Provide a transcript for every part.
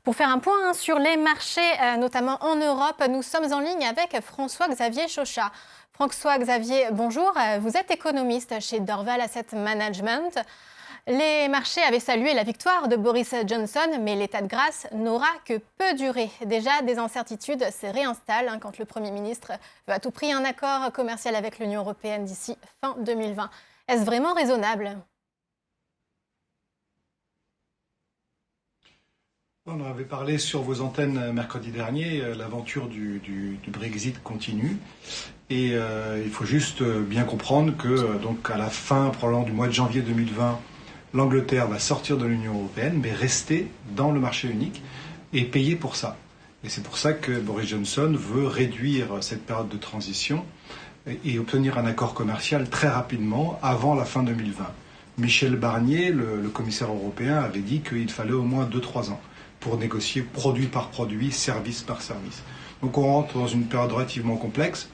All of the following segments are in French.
Pour faire un point sur les marchés, notamment en Europe, nous sommes en ligne avec François-Xavier Chauchat. François-Xavier, bonjour. Vous êtes économiste chez Dorval Asset Management. Les marchés avaient salué la victoire de Boris Johnson, mais l'état de grâce n'aura que peu duré. Déjà, des incertitudes se réinstallent quand le Premier ministre veut à tout prix un accord commercial avec l'Union européenne d'ici fin 2020. Est-ce vraiment raisonnable ? On en avait parlé sur vos antennes mercredi dernier, l'aventure du Brexit continue et il faut juste bien comprendre que donc à la fin probablement du mois de janvier 2020, l'Angleterre va sortir de l'Union européenne mais rester dans le marché unique et payer pour ça. Et c'est pour ça que Boris Johnson veut réduire cette période de transition et obtenir un accord commercial très rapidement avant la fin 2020. Michel Barnier, le commissaire européen, avait dit qu'il fallait au moins 2-3 ans pour négocier produit par produit, service par service. Donc on rentre dans une période relativement complexe.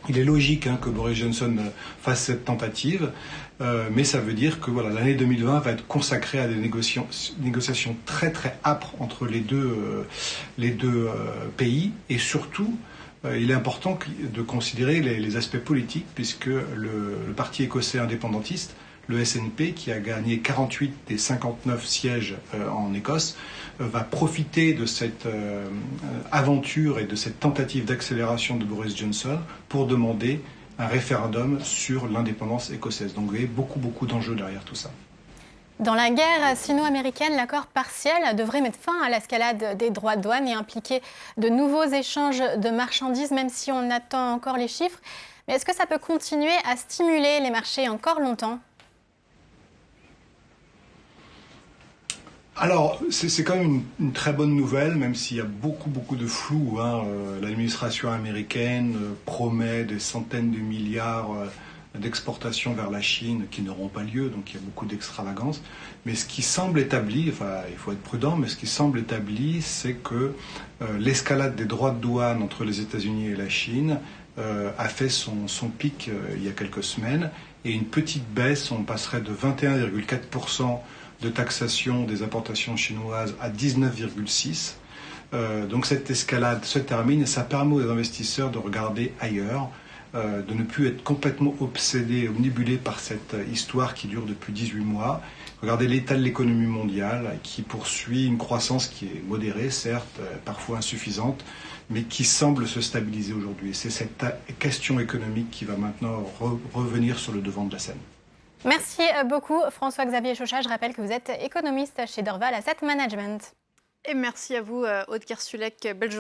Il est logique que Boris Johnson fasse cette tentative, mais ça veut dire que l'année 2020 va être consacrée à des négociations très très âpres entre les deux pays, et surtout il est important de considérer les aspects politiques, puisque le parti écossais indépendantiste, le SNP, qui a gagné 48 des 59 sièges en Écosse, va profiter de cette aventure et de cette tentative d'accélération de Boris Johnson pour demander un référendum sur l'indépendance écossaise. Donc vous voyez beaucoup d'enjeux derrière tout ça. Dans la guerre sino-américaine, l'accord partiel devrait mettre fin à l'escalade des droits de douane et impliquer de nouveaux échanges de marchandises, même si on attend encore les chiffres. Mais est-ce que ça peut continuer à stimuler les marchés encore longtemps ? Alors, c'est quand même une très bonne nouvelle, même s'il y a beaucoup de flou. L'administration américaine promet des centaines de milliards d'exportations vers la Chine qui n'auront pas lieu, donc il y a beaucoup d'extravagance. Mais ce qui semble établi, il faut être prudent, mais ce qui semble établi, c'est que l'escalade des droits de douane entre les États-Unis et la Chine a fait son pic il y a quelques semaines, et une petite baisse, on passerait de 21,4% de taxation des importations chinoises à 19,6%. Donc cette escalade se termine et ça permet aux investisseurs de regarder ailleurs, de ne plus être complètement obsédés, omnibulés par cette histoire qui dure depuis 18 mois. Regardez l'état de l'économie mondiale qui poursuit une croissance qui est modérée, certes, parfois insuffisante, mais qui semble se stabiliser aujourd'hui. C'est cette question économique qui va maintenant revenir sur le devant de la scène. Merci beaucoup François-Xavier Chauchat. Je rappelle que vous êtes économiste chez Dorval Asset Management. Et merci à vous, Aude Kersulek. Belle journée.